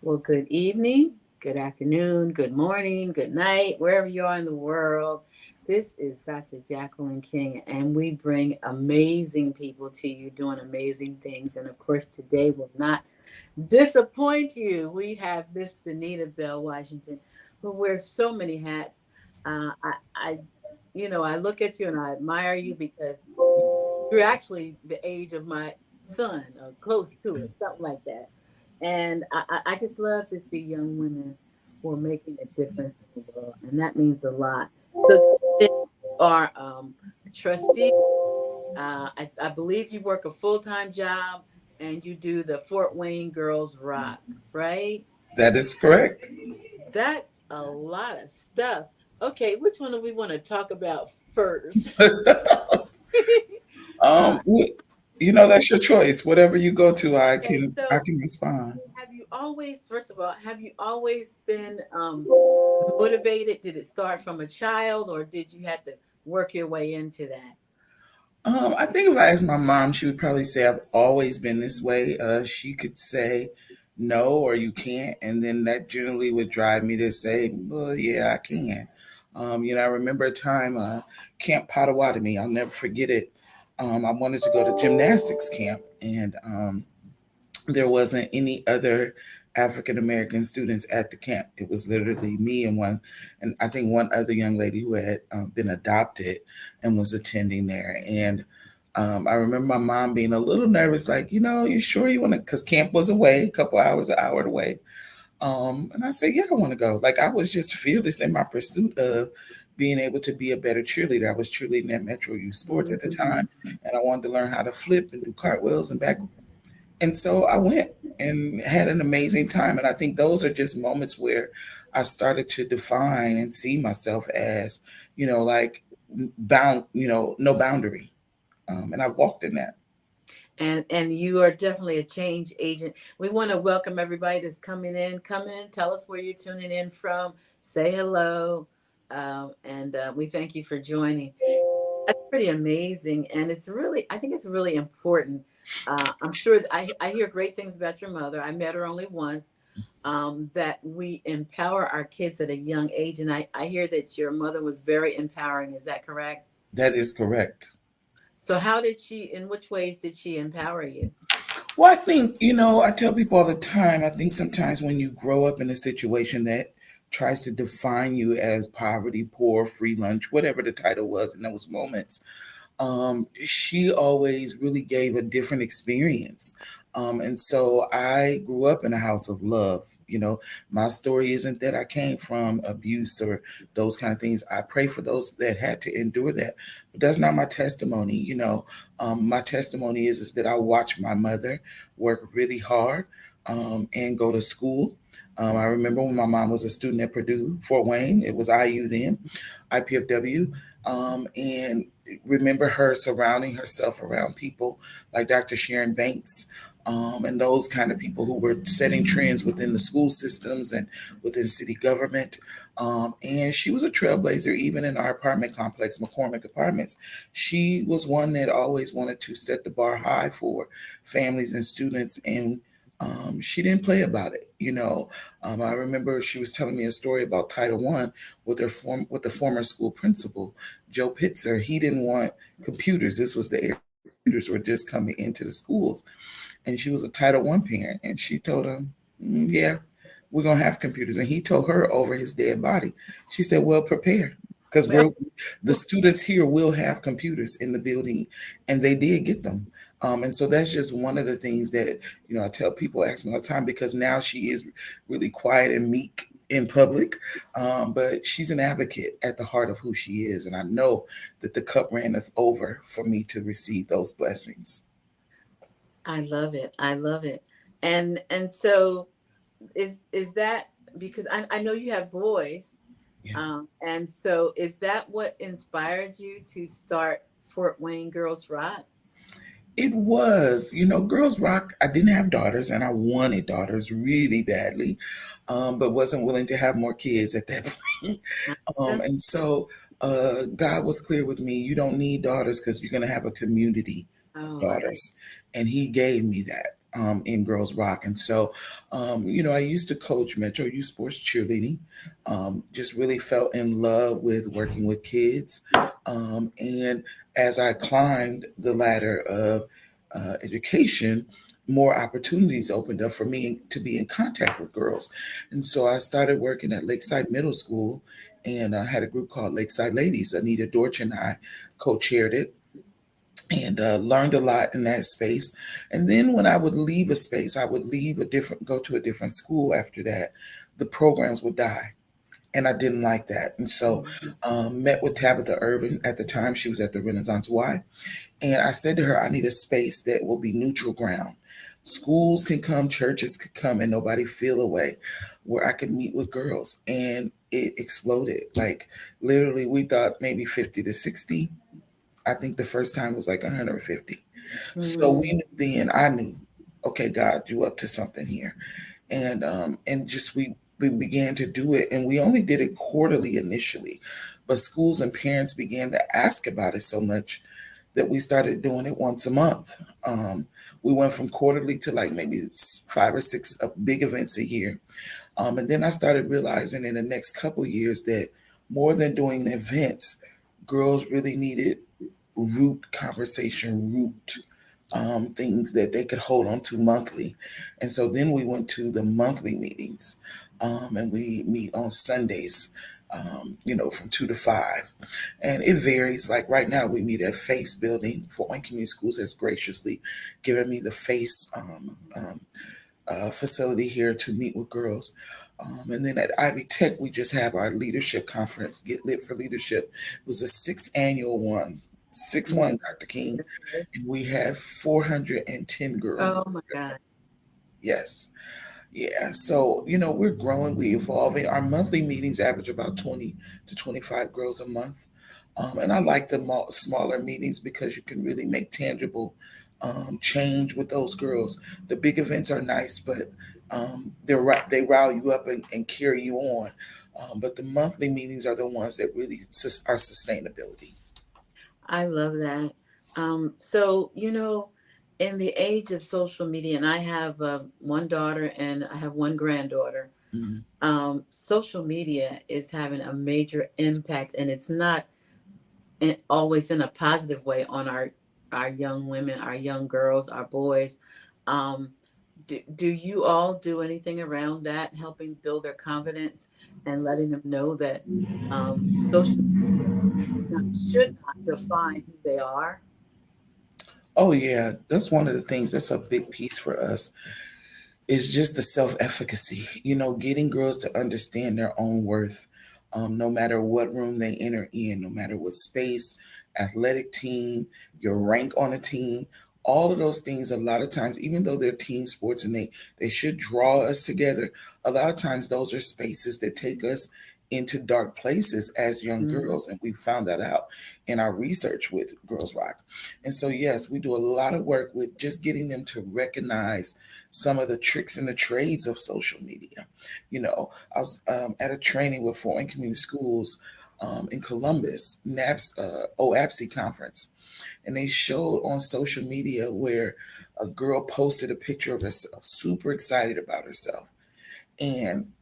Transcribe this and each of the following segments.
Well, good evening, good afternoon, good morning, good night, wherever you are in the world. This is Dr. Jacqueline King, and we bring amazing people to you doing amazing things. And of course, today will not disappoint you. We have Miss Denita Bell Washington, who wears so many hats. I look at you and I admire you because you're actually the age of my son, or close to it, something like that. And I just love to see young women who are making a difference in the world, and that means a lot. So, you are a trustee. I believe you work a full time job, and you do the Fort Wayne Girls Rock, right? That is correct. That's a lot of stuff. Okay, which one do we want to talk about first? uh, Um, wh- that's your choice. Whatever you go to, I okay, can I so can respond. have you always, first of all, have you always been motivated? Did it start from a child, or did you have to work your way into that? I think if I asked my mom, she would probably say I've always been this way. She could say no or you can't, and then that generally would drive me to say, well, yeah, I can. I remember a time Camp Potawatomi. I'll never forget it. I wanted to go to gymnastics camp, and there wasn't any other African American students at the camp. It was literally me and I think one other young lady who had been adopted and was attending there. And I remember my mom being a little nervous, like, you sure you want to? Because camp was away, a couple hours, an hour away. And I said, yeah, I want to go. Like, I was just fearless in my pursuit of being able to be a better cheerleader. I was cheerleading at Metro Youth Sports at the Mhm. time, and I wanted to learn how to flip and do cartwheels and back, and so I went and had an amazing time. And I think those are just moments where I started to define and see myself as, like bound, no boundary. And I've walked in that. And you are definitely a change agent. We want to welcome everybody that's coming in. Come in, tell us where you're tuning in from, say hello, and we thank you for joining. That's pretty amazing, and I think it's really important. I'm sure I hear great things about your mother. I met her only once. That we empower our kids at a young age, and I hear that your mother was very empowering. Is that correct? That is correct. So, in which ways did she empower you? Well, I think, I tell people all the time, I think sometimes when you grow up in a situation that tries to define you as poverty, poor, free lunch, whatever the title was in those moments, she always really gave a different experience. And so I grew up in a house of love. My story isn't that I came from abuse or those kind of things. I pray for those that had to endure that, but that's not my testimony. My testimony is that I watched my mother work really hard and go to school. I remember when my mom was a student at Purdue, Fort Wayne. It was IU then, IPFW, and remember her surrounding herself around people like Dr. Sharon Banks, and those kind of people who were setting trends within the school systems and within city government. And she was a trailblazer, even in our apartment complex, McCormick Apartments. She was one that always wanted to set the bar high for families and students, and she didn't play about it. I remember she was telling me a story about Title One with the former school principal, Joe Pitzer. He didn't want computers. This was the era computers were just coming into the schools, and she was a Title One parent, and she told him, "Yeah, we're gonna have computers." And he told her over his dead body. She said, "Well, prepare." Because Well, the students here will have computers in the building, and they did get them. And so that's just one of the things that I tell people, ask me all the time, because now she is really quiet and meek in public, but she's an advocate at the heart of who she is, and I know that the cup runneth over for me to receive those blessings. I love it. I love it. And so is that because I know you have boys, Yeah. and so is that what inspired you to start Fort Wayne Girls Rock? It was, Girls Rock. I didn't have daughters, and I wanted daughters really badly, but wasn't willing to have more kids at that point. Just And so God was clear with me: you don't need daughters because you're going to have a community of oh, I daughters, and He gave me that. in Girls Rock. And so, I used to coach Metro Youth Sports cheerleading. Just really fell in love with working with kids. And as I climbed the ladder of education, more opportunities opened up for me to be in contact with girls. And so I started working at Lakeside Middle School, and I had a group called Lakeside Ladies. Anita Dorch and I co-chaired it, and learned a lot in that space. And then when I would leave a space, I would go to a different school after that. The programs would die. And I didn't like that. And so met with Tabitha Urban at the time. She was at the Renaissance Y. And I said to her, I need a space that will be neutral ground. Schools can come, churches could come, and nobody feel away, where I could meet with girls. And it exploded. Like literally, we thought maybe 50 to 60. I think the first time was like 150. So Mhm. we knew then, I knew, okay, God, you up to something here. And just we began to do it, and we only did it quarterly initially. But schools and parents began to ask about it so much that we started doing it once a month. We went from quarterly to like maybe 5 or 6 big events a year. And then I started realizing in the next couple years that more than doing events, girls really needed root conversation, root things that they could hold on to monthly. And so then we went to the monthly meetings, and we meet on Sundays, from 2 to 5. And it varies. Like right now, we meet at Face Building. Fort Wayne Community Schools has graciously given me the Face facility here to meet with girls. And then at Ivy Tech, we just have our leadership conference, Get Lit for Leadership. It was the sixth annual one, 6-1, Dr. King. And we have 410 girls Oh my present. God. Yes. Yeah. So, we're growing, we're evolving. Our monthly meetings average about 20 to 25 girls a month. And I like the smaller meetings because you can really make tangible change with those girls. The big events are nice, but they rile you up and carry you on. But the monthly meetings are the ones that really are sustainability. I love that. So, in the age of social media, and I have one daughter and I have one granddaughter, Mhm. social media is having a major impact, and it's not always in a positive way on our young women, our young girls, our boys. Um, do you all do anything around that, helping build their confidence and letting them know that social media should not define who they are? Oh yeah, that's one of the things. That's a big piece for us. Is just the self-efficacy, getting girls to understand their own worth, no matter what room they enter in, no matter what space, athletic team, your rank on a team, all of those things. A lot of times, even though they're team sports and they should draw us together, a lot of times those are spaces that take us into dark places as young Mhm. girls, and we found that out in our research with Girls Rock. And so yes, we do a lot of work with just getting them to recognize some of the tricks and the trades of social media. I was at a training with Fort Wayne Community Schools in Columbus, NAPS OAPSI conference, and they showed on social media where a girl posted a picture of herself, super excited about herself, and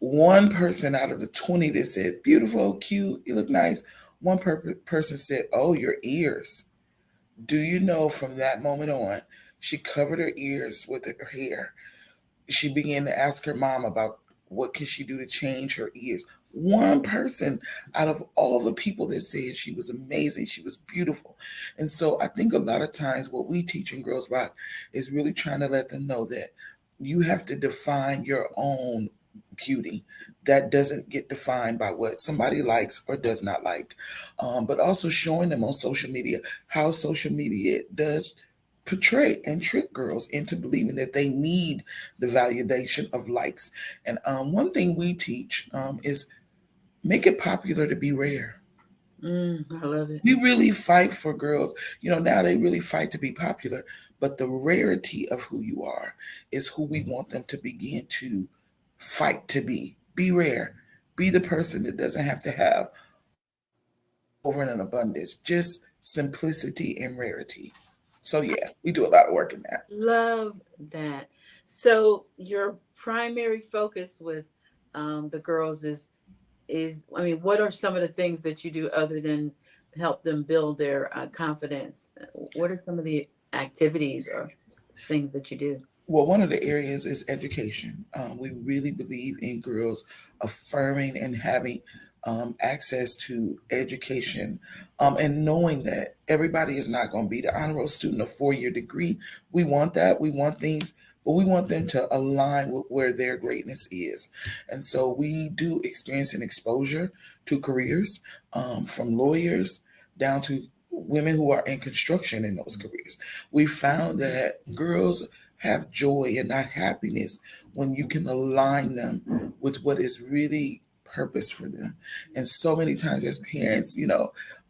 one person out of the 20 that said, "Beautiful, cute, you look nice," one person said, "Oh, your ears." Do you know from that moment on, she covered her ears with her hair. She began to ask her mom about what can she do to change her ears. One person out of all the people that said she was amazing, she was beautiful. And so I think a lot of times what we teach in Girls Rock is really trying to let them know that you have to define your own beauty. That doesn't get defined by what somebody likes or does not like. But also showing them on social media how social media does portray and trick girls into believing that they need the validation of likes. And one thing we teach is make it popular to be rare. I love it. We really fight for girls. Now they really fight to be popular, but the rarity of who you are is who we want them to begin to fight to be. Be rare. Be the person that doesn't have to have over and an abundance, just simplicity and rarity. So yeah, we do a lot of work in that. Love that. So your primary focus with the girls is I mean, what are some of the things that you do other than help them build their confidence? What are some of the activities or things that you do? Well, one of the areas is education. We really believe in girls affirming and having access to education, and knowing that everybody is not going to be the honor roll student, a 4-year degree. We want that. We want things, but we want them to align with where their greatness is. And so we do experience an exposure to careers, from lawyers down to women who are in construction in those careers. We found that girls have joy and not happiness when you can align them with what is really purpose for them. And so many times as parents,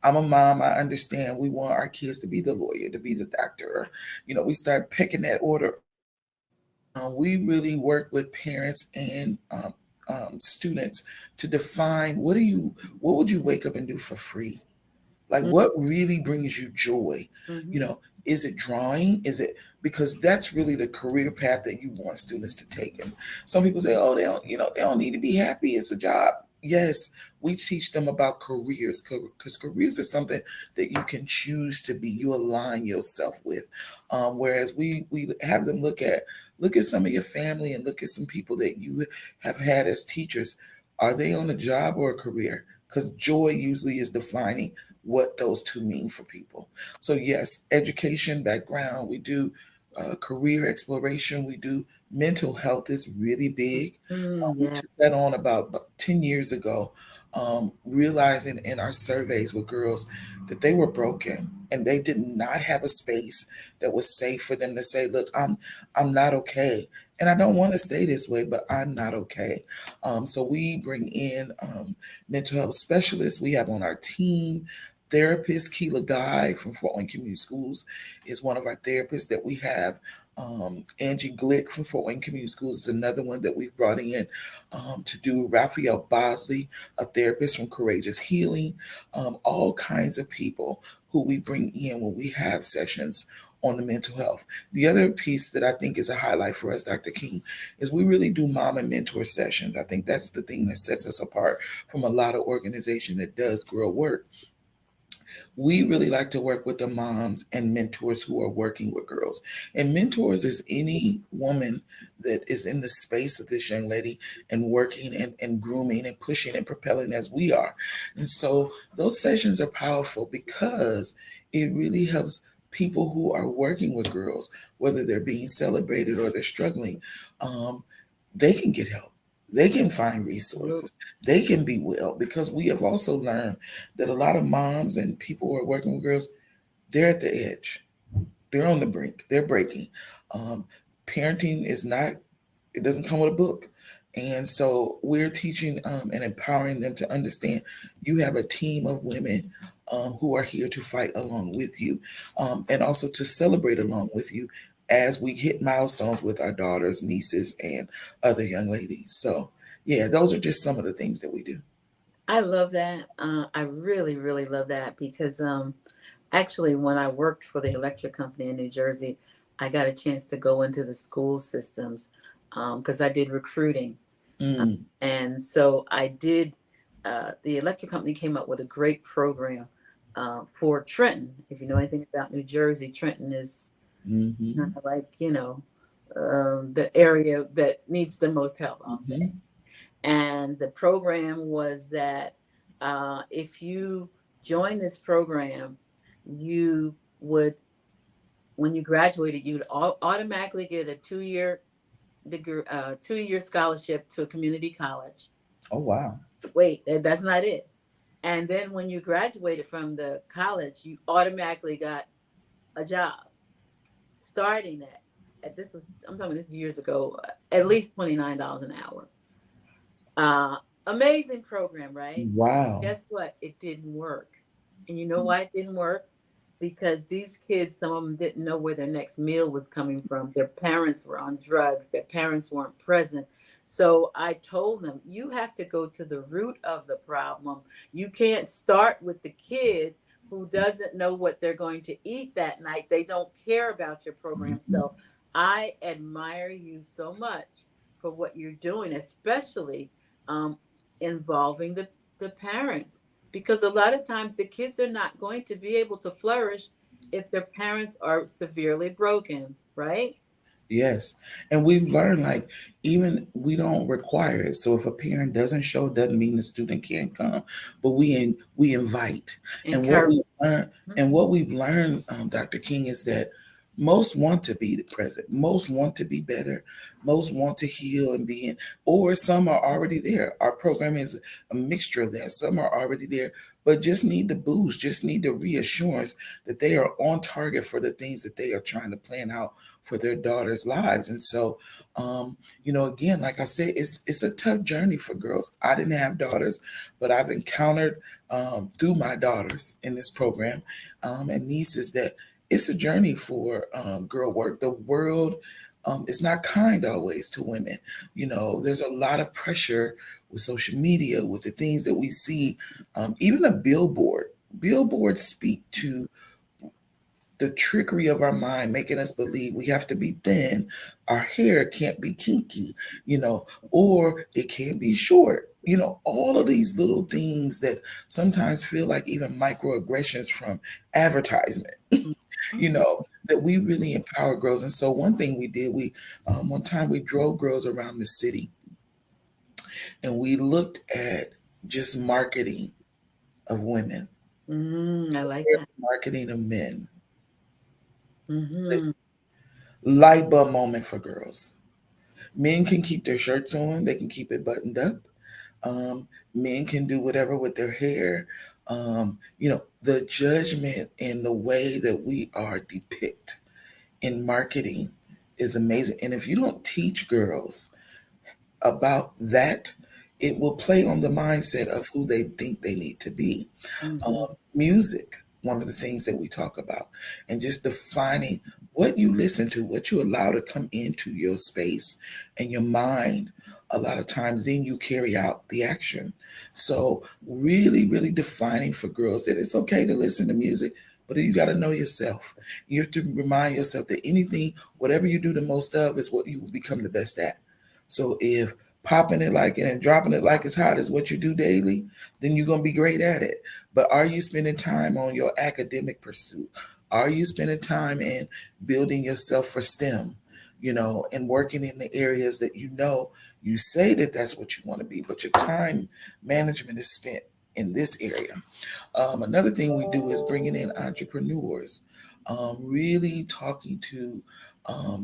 I'm a mom, I understand we want our kids to be the lawyer, to be the doctor, or, we start picking that order. We really work with parents and students to define what would you wake up and do for free? Like, what really brings you joy? You Mm-hmm. know, is it drawing? Is it, because that's really the career path that you want students to take? And some people say, oh, they don't need to be happy. It's a job. Yes, we teach them about careers, because careers is something that you can choose to be. You align yourself with. Whereas we have them look at some of your family and look at some people that you have had as teachers. Are they on a job or a career? Because joy usually is defining what those two mean for people. So yes, education background, we do career exploration, we do mental health is really big. We Yeah. took that on about 10 years ago, realizing in our surveys with girls that they were broken and they did not have a space that was safe for them to say, look, I'm not okay. And I don't want to stay this way, but I'm not okay. So we bring in mental health specialists. We have on our team therapist. Keela Guy from Fort Wayne Community Schools is one of our therapists that we have. Angie Glick from Fort Wayne Community Schools is another one that we've brought in to do. Raphael Bosley, a therapist from Courageous Healing. All kinds of people who we bring in when we have sessions on the mental health. The other piece that I think is a highlight for us, Dr. King, is we really do mom and mentor sessions. I think that's the thing that sets us apart from a lot of organization that does girl work. We really like to work with the moms and mentors who are working with girls. And mentors is any woman that is in the space of this young lady and working and grooming and pushing and propelling as we are. And so those sessions are powerful because it really helps people who are working with girls, whether they're being celebrated or they're struggling, um, they can get help. They can find resources. They can be well, because we have also learned that a lot of moms and people who are working with girls, they're at the edge. They're on the brink. They're breaking. Um, Parenting is not, it doesn't come with a book. And so we're teaching and empowering them to understand you have a team of women who are here to fight along with you, and also to celebrate along with you as we hit milestones with our daughters, nieces, and other young ladies. So, yeah, those are just some of the things that we do. I love that. I really, really love that because actually, when I worked for the electric company in New Jersey, I got a chance to go into the school systems because I did recruiting. Uh, Mm, and so I did, the electric company came up with a great program for Trenton. If you know anything about New Jersey, Trenton is kind mm-hmm, of like, the area that needs the most help, I'll say. mm-hmm. And the program was that if you join this program, you would, when you graduated, you'd automatically get a 2-year degree, 2-year scholarship to a community college. Oh, wow. Wait, that's not it. And then when you graduated from the college, you automatically got a job starting at this was, I'm talking this years ago, at least $29 an hour. Uh, Amazing program, right? Wow. Guess what? It didn't work. And you know why it didn't work? Because these kids, some of them didn't know where their next meal was coming from. Their parents were on drugs, their parents weren't present. So I told them, you have to go to the root of the problem. You can't start with the kid who doesn't know what they're going to eat that night. They don't care about your program. Mhm. So I admire you so much for what you're doing, especially um, involving the parents, because a lot of times the kids are not going to be able to flourish if their parents are severely broken, right? Yes. And we've learned like even we don't require it. So if a parent doesn't show, doesn't mean the student can't come. But we invite. And what Encourage. we've learned and what we've learned, Dr. King, is that most want to be present. Most want to be better. Most want to heal and be in, or some are already there. Our program is a mixture of that. Some are already there, but just need the boost, just need the reassurance that they are on target for the things that they are trying to plan out for their daughters' lives. And so, again, like I said, it's a tough journey for girls. I didn't have daughters, but I've encountered through my daughters in this program and nieces that it's a journey for girl work. The world is not kind always to women. There's a lot of pressure with social media, with the things that we see, even a billboard. Billboards speak to the trickery of our mind, making us believe we have to be thin, our hair can't be kinky, or it can't be short. All of these little things that sometimes feel like even microaggressions from advertisement, Mhm. that we really empower girls. And so one thing we did, one time we drove girls around the city and we looked at just marketing of women, I like that. marketing of men. Hmm. This light bulb moment for girls. Men can keep their shirts on, they can keep it buttoned up. Um, Men can do whatever with their hair. The judgment and the way that we are depict in marketing is amazing. And if you don't teach girls about that, it will play on the mindset of who they think they need to be. Hmm. Music, one of the things that we talk about, and just defining what you listen to, what you allow to come into your space and your mind. A lot of times, then you carry out the action. So, really, really defining for girls that it's okay to listen to music, but you got to know yourself. You have to remind yourself that anything, whatever you do the most of, is what you will become the best at. So, if popping it like it and dropping it like it's hot is what you do daily, then you're going to be great at it. But are you spending time on your academic pursuit? Are you spending time in building yourself for STEM, and working in the areas that you say that that's what you want to be, but your time management is spent in this area? Another thing we do is bringing in entrepreneurs, really talking to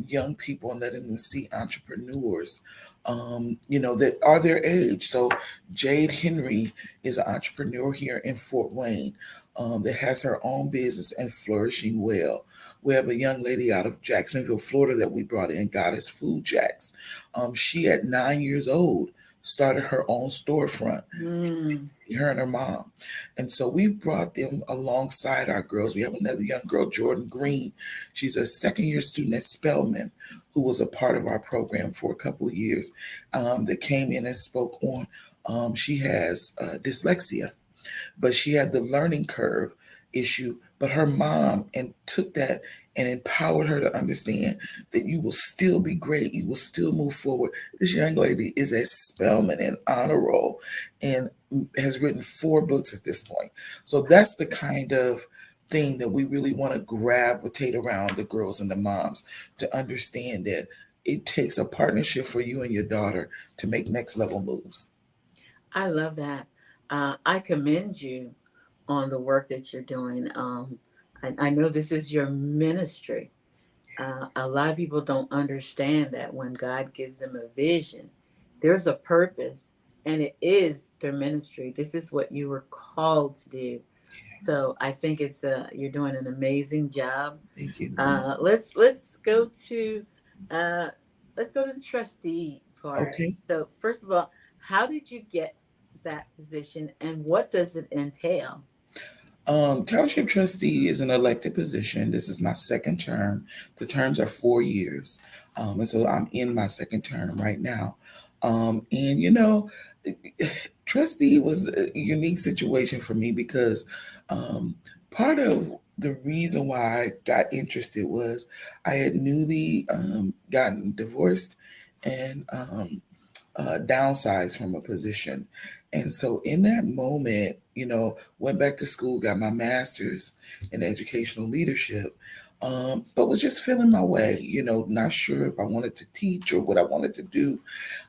young people and letting them see entrepreneurs, that are their age. So Jade Henry is an entrepreneur here in Fort Wayne that has her own business and flourishing well. We have a young lady out of Jacksonville, Florida that we brought in, Goddess Food Jacks. She, at 9 years old, started her own storefront, Mm. her and her mom. And so we brought them alongside our girls. We have another young girl, Jordan Green. She's a second year student at Spelman, who was a part of our program for a couple of years, that came in and spoke on. She has dyslexia, but she had the learning curve issue. But her mom and took that and empowered her to understand that you will still be great, you will still move forward. This young lady is at Spelman and honor roll and has written 4 books at this point. So that's the kind of thing that we really want to gravitate around the girls and the moms, to understand that it takes a partnership for you and your daughter to make next level moves. I love that. I commend you on the work that you're doing. I know this is your ministry. A lot of people don't understand that when God gives them a vision, there's a purpose, and it is their ministry. This is what you were called to do. So I think you're doing an amazing job. Thank you. Let's go to uh, the trustee part. Okay. So first of all, how did you get that position, and what does it entail? Township trustee is an elected position. This is my second term. The terms are 4 years. And so I'm in my second term right now. And, trustee was a unique situation for me because part of the reason why I got interested was I had newly gotten divorced and downsized from a position. And so in that moment, went back to school, got my master's in educational leadership, but was just feeling my way, not sure if I wanted to teach or what I wanted to do.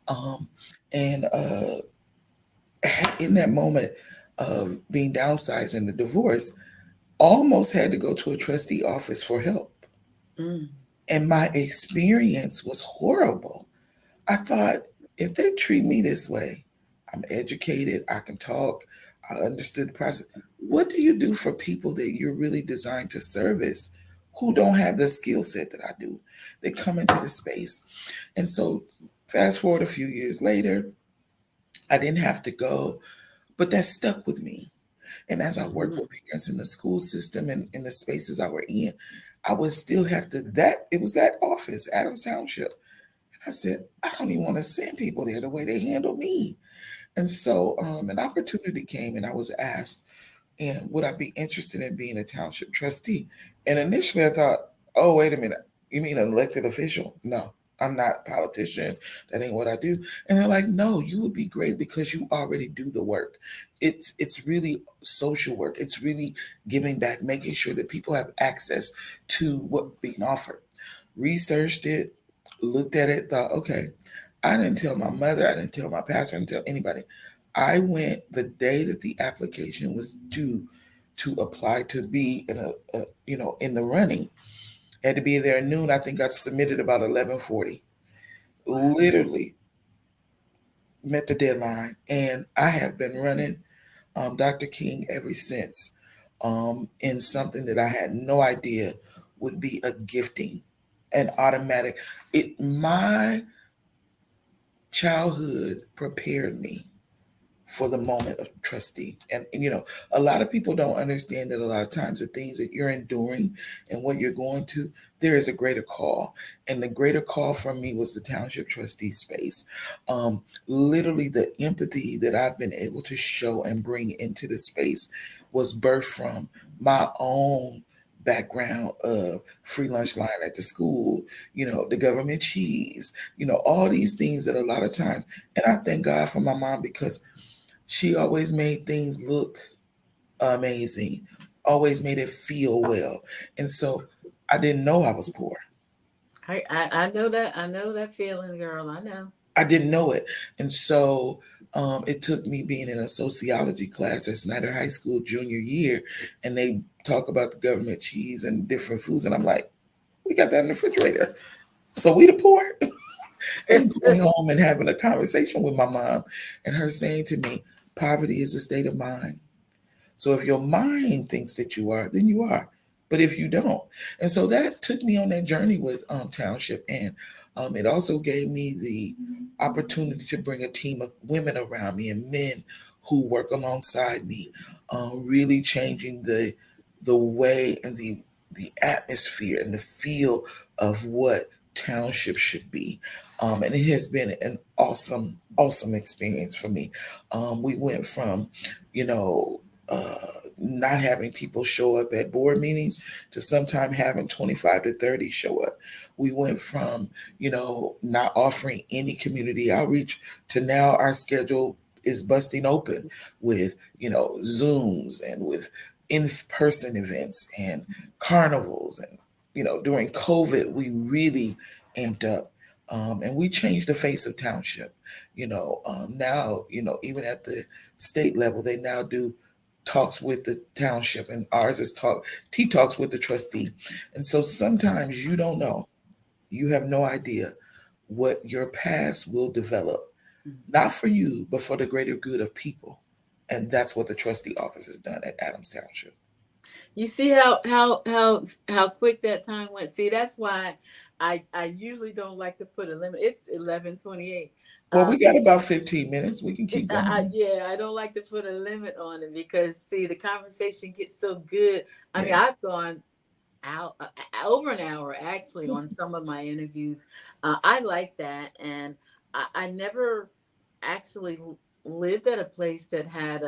Um, and in that moment of being downsized and the divorce, almost had to go to a trustee office for help. Mm. And my experience was horrible. I thought, if they treat me this way, I'm educated, I can talk, I understood the process. What do you do for people that you're really designed to service who don't have the skill set that I do? They come into the space. And so, fast forward a few years later, I didn't have to go, but that stuck with me. And as I worked Mhm. with parents in the school system and in the spaces I were in, I would still have to, that it was that office, Adams Township. I said, I don't even want to send people there the way they handle me. And so an opportunity came and I was asked, and would I be interested in being a township trustee? And initially I thought, oh, wait a minute. You mean an elected official? No, I'm not a politician. That ain't what I do. And they're like, no, you would be great because you already do the work. It's really social work. It's really giving back, making sure that people have access to what being offered. Researched it, looked at it, thought, okay, I didn't tell my mother, I didn't tell my pastor, I didn't tell anybody. I went the day that the application was due to apply to be in the running. Had to be there at noon. I think I submitted about 11:40. Wow. Literally met the deadline, and I have been running Dr. King ever since. In something that I had no idea would be a gifting, an automatic. It my childhood prepared me for the moment of trustee. And a lot of people don't understand that a lot of times the things that you're enduring and what you're going to, there is a greater call. And the greater call for me was the township trustee space. Literally, the empathy that I've been able to show and bring into the space was birthed from my own background of free lunch line at the school, the government cheese, all these things that a lot of times, and I thank God for my mom because she always made things look amazing, always made it feel well. And so I didn't know I was poor. I know that. I know that feeling, girl. I know. I didn't know it. And so it took me being in a sociology class at Snyder High School junior year, and they talk about the government cheese and different foods. And I'm like, we got that in the refrigerator. So we the poor. And going home and having a conversation with my mom and her saying to me, poverty is a state of mind. So if your mind thinks that you are, then you are. But if you don't, and so that took me on that journey with Township, and it also gave me the opportunity to bring a team of women around me and men who work alongside me, really changing the way and the atmosphere and the feel of what township should be. And it has been an awesome experience for me. We went from, you know, uh, not having people show up at board meetings to sometime having 25 to 30 show up. We went from, not offering any community outreach to now our schedule is busting open with, Zooms and with in-person events and carnivals. And, during COVID, we really amped up. And we changed the face of township. Now, even at the state level, they now do talks with the township, and ours is tea talks with the trustee. And so sometimes you don't know, you have no idea what your past will develop, not for you, but for the greater good of people. And that's what the trustee office has done at Adams Township. You see how quick that time went. See, that's why I usually don't like to put a limit. It's 11:28. Well, Um, we got about 15 minutes. We can keep going. yeah, I don't like to put a limit on it because see, the conversation gets so good. I mean, Yeah. I've gone out over an hour actually on some of my interviews. I like that, and I never actually lived at a place that had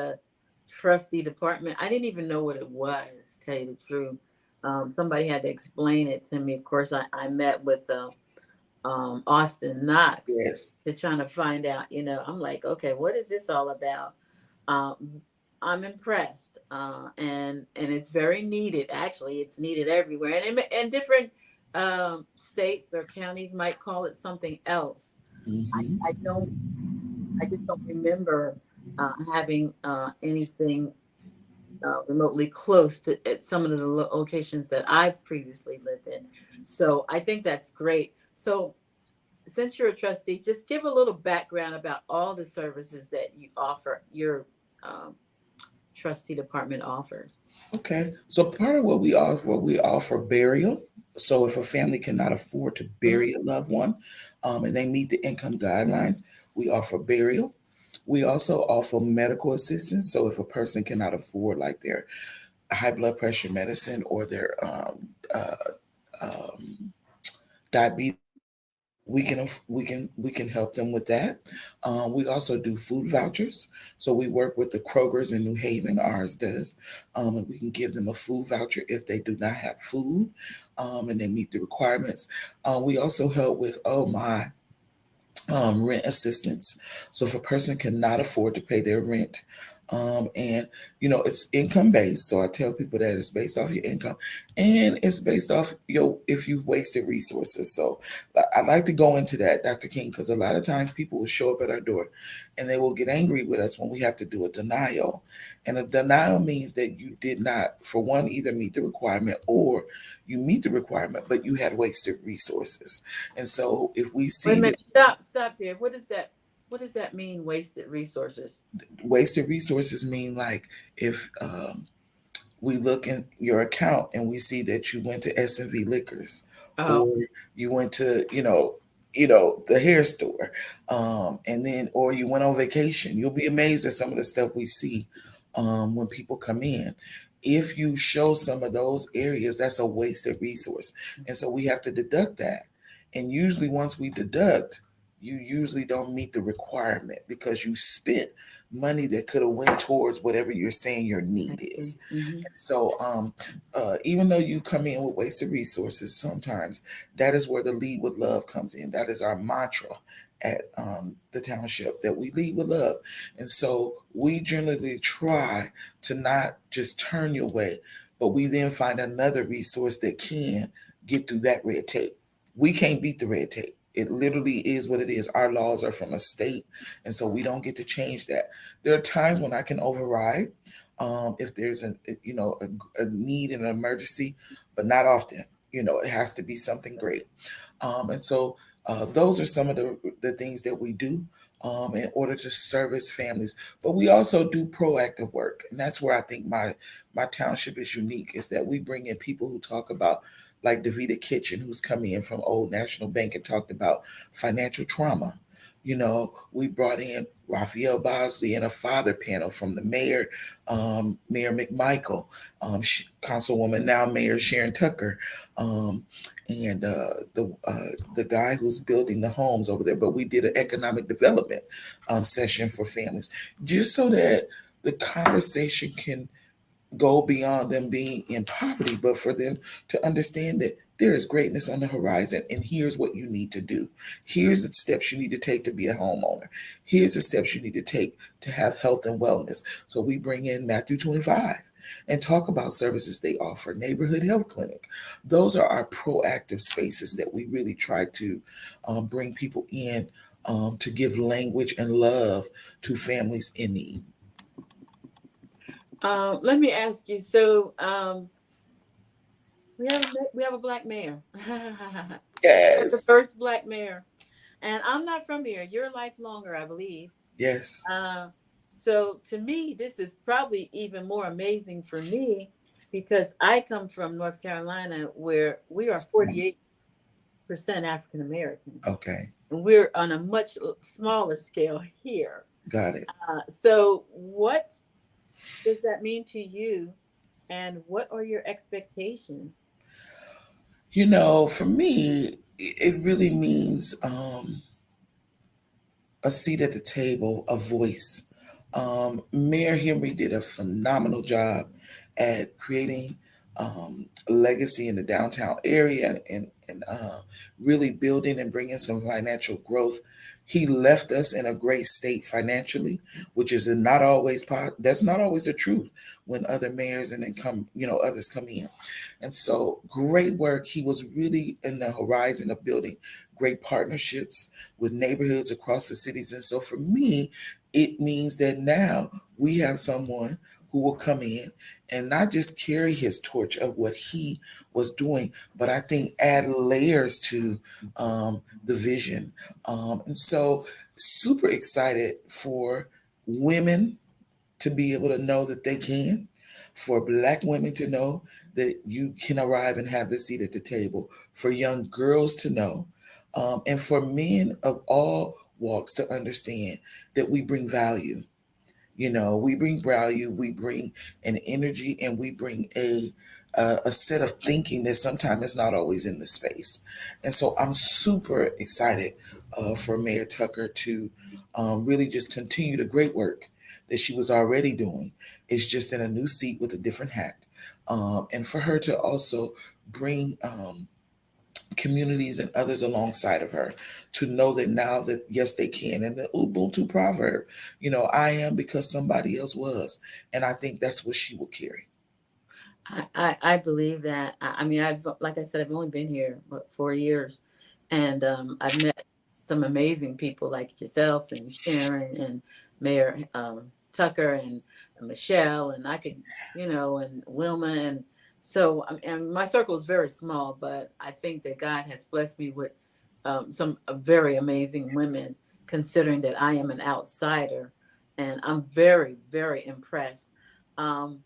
trustee department. I didn't even know what it was, to tell you the truth. Somebody had to explain it to me. Of course, I met with Austin Knox Yes. to trying to find out. I'm like, okay, what is this all about? Um, I'm impressed, and it's very needed. Actually, it's needed everywhere, and different states or counties might call it something else. I Hmm. don't. I just don't remember having anything remotely close to at some of the locations that I've previously lived in. So I think that's great. So since you're a trustee, just give a little background about all the services that you offer, your um, trustee department offers. Okay. So part of what we offer burial. So if a family cannot afford to Mhm. bury a loved one, and they meet the income guidelines, we offer burial. We also offer medical assistance. So if a person cannot afford like their high blood pressure medicine or their diabetes, we can help them with that. We also do food vouchers. So we work with the Krogers in New Haven. Ours does, and we can give them a food voucher if they do not have food, and they meet the requirements. We also help with rent assistance. So if a person cannot afford to pay their rent, and it's income based. So I tell people that it's based off your income, and it's based off if you've wasted resources. So I like to go into that, Dr. King, because a lot of times people will show up at our door, and they will get angry with us when we have to do a denial. And a denial means that you did not, for one, either meet the requirement or you meet the requirement, but you had wasted resources. And so if we Wait a see that minute, stop there. What does that? What does that mean? Wasted resources. wasted resources mean, like, if we look in your account and we see that you went to S&V Liquors, or Oh, you went to the hair store, and then, or you went on vacation. You'll be amazed at some of the stuff we see when people come in. If you show some of those areas, that's a wasted resource, and so we have to deduct that. And usually once we deduct, you usually don't meet the requirement because you spent money that could have went towards whatever you're saying your I need see. is. Hmm. So, even though you come in with wasted resources, sometimes that is where the lead with love comes in. That is our mantra at the township, that we lead with love. And so we generally try to not just turn your way, but we then find another resource that can get through that red tape. We can't beat the red tape. It literally is what it is. Our laws are from a state, and so we don't get to change that. There are times when I can override, if there's a need in an emergency, but not often. It has to be something great. And so those are some of the things that we do in order to service families. But we also do proactive work, and that's where I think my township is unique. Is that we bring in people who talk about, like Davita Kitchen, who's coming in from Old National Bank and talked about financial trauma. We brought in Raphael Bosley and a father panel from the mayor, Mayor McMichael, Councilwoman, now Mayor Sharon Tucker, um, and the guy who's building the homes over there. But we did an economic development session for families, just so that the conversation can go beyond them being in poverty, but for them to understand that there is greatness on the horizon, and here's what you need to do. Here's the steps you need to take to be a homeowner. Here's the steps you need to take to have health and wellness. So we bring in Matthew 25 and talk about services they offer, neighborhood health clinic. Those are our proactive spaces that we really try to bring people in, to give language and love to families in need. Let me ask you. So, we have a black mayor. The Yes, first black mayor, and I'm not from here. You're lifelonger, I believe. yes. Uh, so to me, this is probably even more amazing for me because I come from North Carolina, where we are 48% African American, Okay, and we're on a much smaller scale here. got it. So, what does that mean to you, and what are your expectations? For me, it really means a seat at the table, a voice, Mayor Henry did a phenomenal job at creating a legacy in the downtown area and really building and bringing some financial growth. He left us in a great state financially, which is not always that's not always the truth when other mayors and then others come in. And so great work. He was really in the horizon of building great partnerships with neighborhoods across the cities. And so for me, it means that now we have someone who will come in and not just carry his torch of what he was doing, but I think add layers to the vision. And so, super excited for women to be able to know that they can, for Black women to know that you can arrive and have the seat at the table, for young girls to know, and for men of all walks to understand that we bring value. We bring value, we bring an energy, and we bring a set of thinking that sometimes is not always in the space. And so I'm super excited for Mayor Tucker to really just continue the great work that she was already doing. It's just in a new seat with a different hat. And for her to also bring communities and others alongside of her to know that now that yes they can, and the Ubuntu proverb, I am because somebody else was, and I think that's what she will carry. I believe that. I mean, like I said, I've only been here 4 years, and I've met some amazing people like yourself and Sharon and Mayor Tucker and Michelle, and I could, and Wilma, and so and my circle is very small, but I think that God has blessed me with some very amazing women, considering that I am an outsider, and I'm very, very impressed. Um,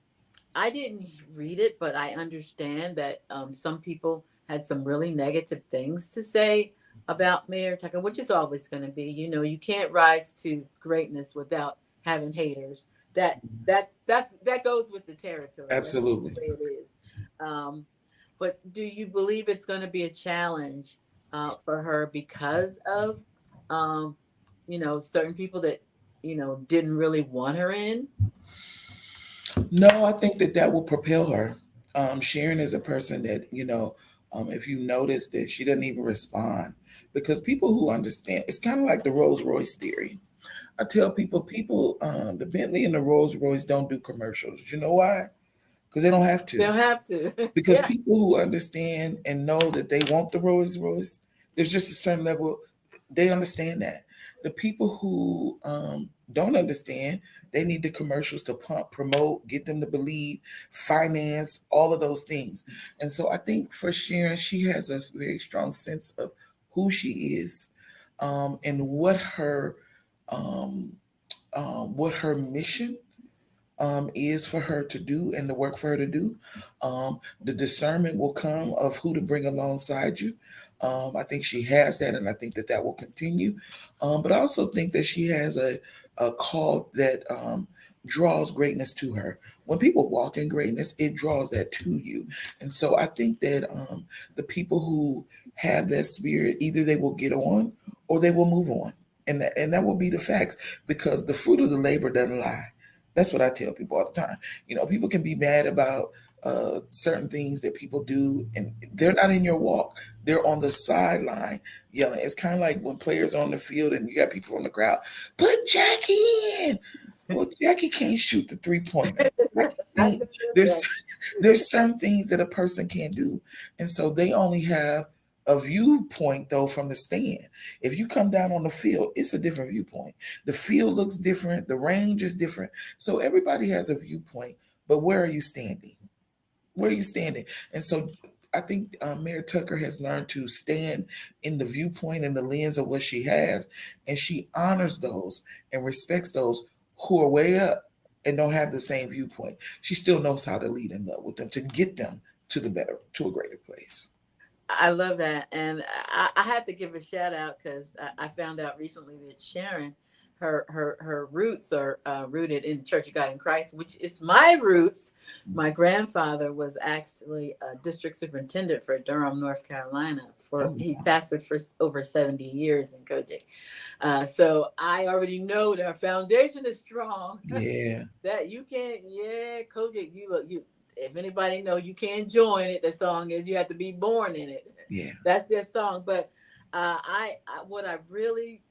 I didn't read it, but I understand that some people had some really negative things to say about Mayor Tucker, which is always going to be. You can't rise to greatness without having haters. That goes with the territory. That's just Absolutely. the way it is. Um, but do you believe it's going to be a challenge for her because of certain people that didn't really want her in? No, I think that that will propel her. Sharon is a person that, if you notice that she doesn't even respond, because people who understand, it's kind of like the Rolls Royce theory. I tell people, the Bentley and the Rolls Royce don't do commercials. You know why? Because they don't have to. They'll have to. Because Yeah. people who understand and know that they want the Rolls Royce, there's just a certain level, they understand that. The people who don't understand, they need the commercials to pump, promote, get them to believe, finance, all of those things. And so I think for Sharon, she has a very strong sense of who she is, and um, what her mission is for her to do and the work for her to do. The discernment will come of who to bring alongside you. I think she has that, and I think that that will continue. But I also think that she has a call that draws greatness to her. When people walk in greatness, it draws that to you. And so I think that the people who have that spirit, either they will get on or they will move on. And that will be the facts, because the fruit of the labor doesn't lie. That's what I tell people all the time. People can be mad about certain things that people do, and they're not in your walk. They're on the sideline yelling. It's kind of like when players are on the field and you got people on the crowd, put Jackie in. Well, Jackie can't shoot the 3-pointer. Jackie I can't. can feel There's that. there's certain things that a person can't do, and so they only have a viewpoint though from the stand. If you come down on the field, it's a different viewpoint. The field looks different. The range is different. So everybody has a viewpoint, but where are you standing? Where are you standing? And so I think Mayor Tucker has learned to stand in the viewpoint and the lens of what she has, and she honors those and respects those who are way up and don't have the same viewpoint. She still knows how to lead and love with them to get them to a greater place. I love that, and I had to give a shout out because I found out recently that Sharon, her roots are rooted in the Church of God in Christ, which is my roots. My grandfather was actually a district superintendent for Durham, North Carolina, for Oh, he wow. pastored for over 70 years in Kojic. So I already know that our foundation is strong. Yeah. That you can't, yeah, Kojic, you look, you. If anybody know, you can't join it. The song is you have to be born in it. Yeah. That's their song. But I what I really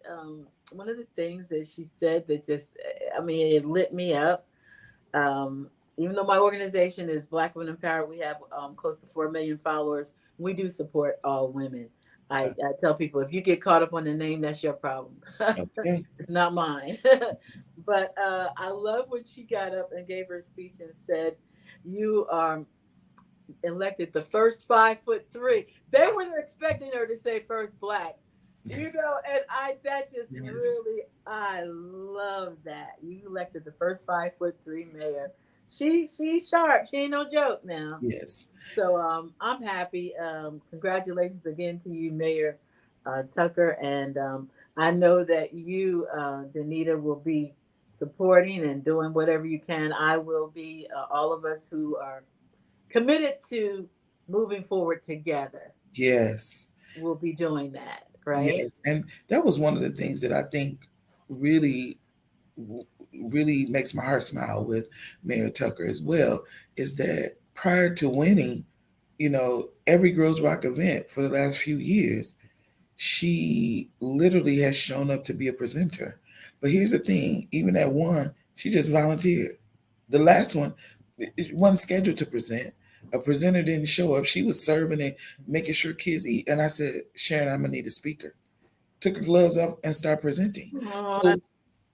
one of the things that she said that just, I mean, it lit me up. Even though my organization is Black Women Empowered, we have close to 4 million followers. We do support all women. I tell people, if you get caught up on the name, that's your problem. Okay. It's not mine. But I love when she got up and gave her speech and said, "You are elected the first 5'3". They were expecting her to say first Black, Yes. and I that just Yes. really I love that you elected the first 5'3" mayor. She's sharp. She ain't no joke now. Yes. So I'm happy. Congratulations again to you, Mayor Tucker, and I know that you, Denita, will be supporting and doing whatever you can. I will be. All of us who are committed to moving forward together Yes. will be doing that, right? Yes. And that was one of the things that I think really, really makes my heart smile with Mayor Tucker as well, is that prior to winning, every Girls Rock event for the last few years, she literally has shown up to be a presenter. But here's the thing, even at one, she just volunteered. The last one, it wasn't scheduled to present. A presenter didn't show up. She was serving and making sure kids eat. And I said, Sharon, I'm gonna need a speaker. Took her gloves off and started presenting. Oh, So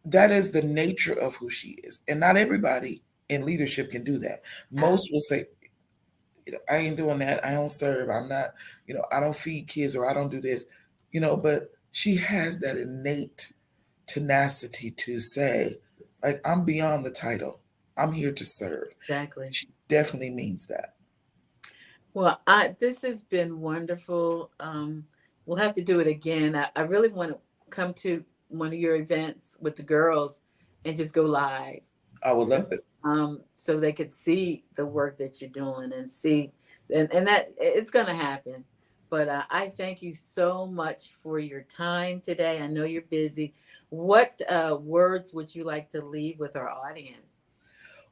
that is the nature of who she is. And not everybody in leadership can do that. Most will say, I ain't doing that. I don't serve. I'm not, I don't feed kids or I don't do this, but she has that innate tenacity to say, like, I'm beyond the title. I'm here to serve. exactly. She definitely means that. Well, this has been wonderful. We'll have to do it again. I really want to come to one of your events with the girls and just go live, I would love it. so they could see the work that you're doing and see, and that it's going to happen. But I thank you so much for your time today. I know you're busy. What words would you like to leave with our audience?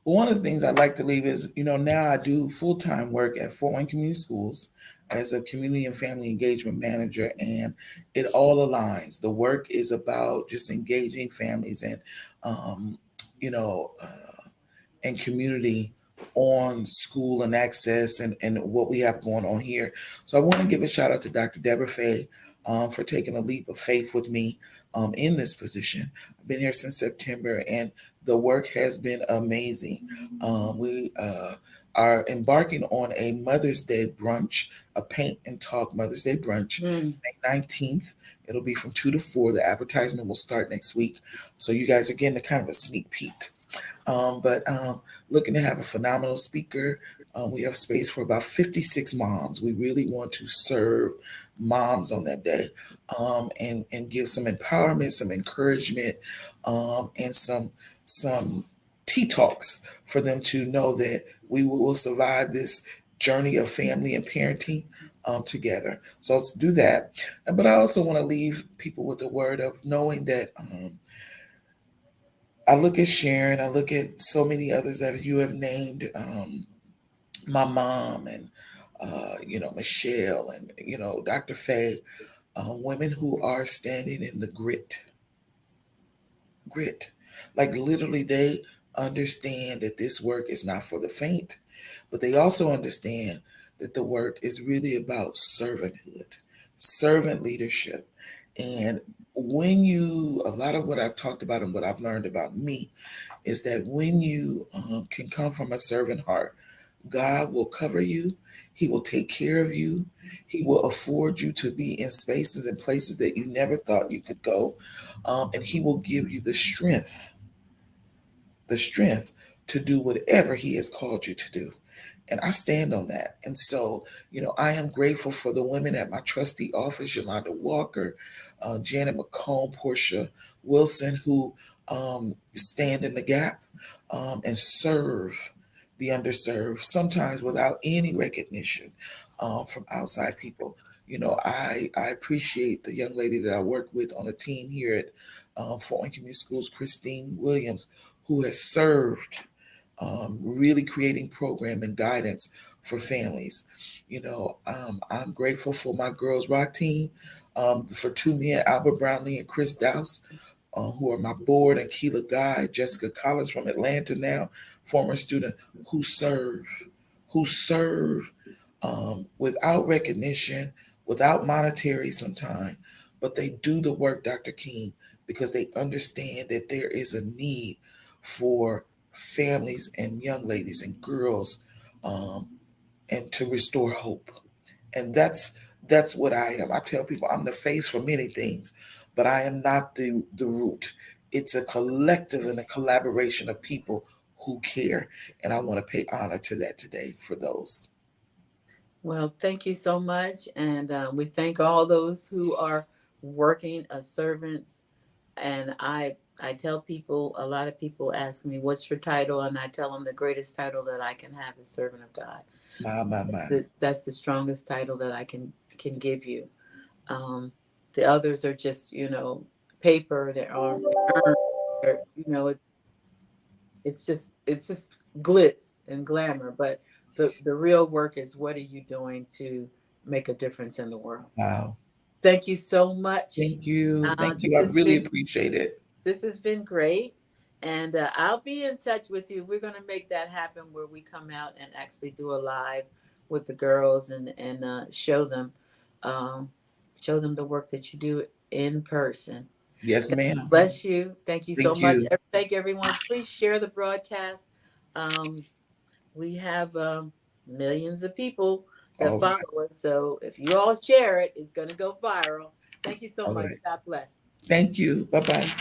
Well, one of the things I'd like to leave is, now I do full-time work at Fort Wayne Community Schools as a community and family engagement manager, and it all aligns. The work is about just engaging families um, you know, and community on school and access and what we have going on here. So I want to give a shout out to Dr. Deborah Fay for taking a leap of faith with me in this position. I've been here since September and the work has been amazing. We are embarking on a Mother's Day brunch, a paint and talk Mother's Day brunch, Mm. May 19th. It'll be from 2 to 4. The advertisement will start next week. So you guys are getting a kind of a sneak peek. But looking to have a phenomenal speaker. We have space for about 56 moms. We really want to serve moms on that day and give some empowerment, some encouragement, and some tea talks for them to know that we will survive this journey of family and parenting together. So let's do that. But I also want to leave people with the word of knowing that I look at Sharon, I look at so many others that you have named, my mom and Michelle and Dr. Faye, women who are standing in the grit. Like literally, they understand that this work is not for the faint, but they also understand that the work is really about servanthood, servant leadership. And a lot of what I've talked about and what I've learned about me is that when you can come from a servant heart, God will cover you. He will take care of you. He will afford you to be in spaces and places that you never thought you could go. And He will give you the strength to do whatever He has called you to do. And I stand on that. And so, I am grateful for the women at my trustee office, Yolanda Walker, Janet McComb, Portia Wilson, who stand in the gap and serve the underserved, sometimes without any recognition from outside people. I appreciate the young lady that I work with on a team here at Fort Wayne Community Schools, Christine Williams, who has served really creating program and guidance for families. I'm grateful for my Girls Rock team, for two men, Albert Brownlee and Chris Douse, who are my board, and Keela Guy, Jessica Collins from Atlanta now, former student, who serve without recognition, without monetary sometimes, but they do the work, Dr. King, because they understand that there is a need for families and young ladies and girls, um, and to restore hope. And that's what I am. I tell people I'm the face for many things, but I am not the root. It's a collective and a collaboration of people who care, and I want to pay honor to that today for those. Well, thank you so much. And we thank all those who are working as servants. And I tell people, a lot of people ask me, what's your title? And I tell them the greatest title that I can have is servant of God. My. That's the strongest title that I can give you. Um, the others are just, paper, they're on earned, it's just glitz and glamour. But the real work is, what are you doing to make a difference in the world? Wow. Thank you so much. Thank you. Thank This you. I has really been appreciate it. this has been great, and I'll be in touch with you. We're going to make that happen, where we come out and actually do a live with the girls, and um, show them the work that you do in person. Yes, ma'am. Bless you. Thank you so Thank much. you. Thank everyone. Please share the broadcast. Um, we have millions of people that All follow right. us. So if you all share it, it's going to go viral. Thank you so All much. right. God bless. Thank you. Bye bye.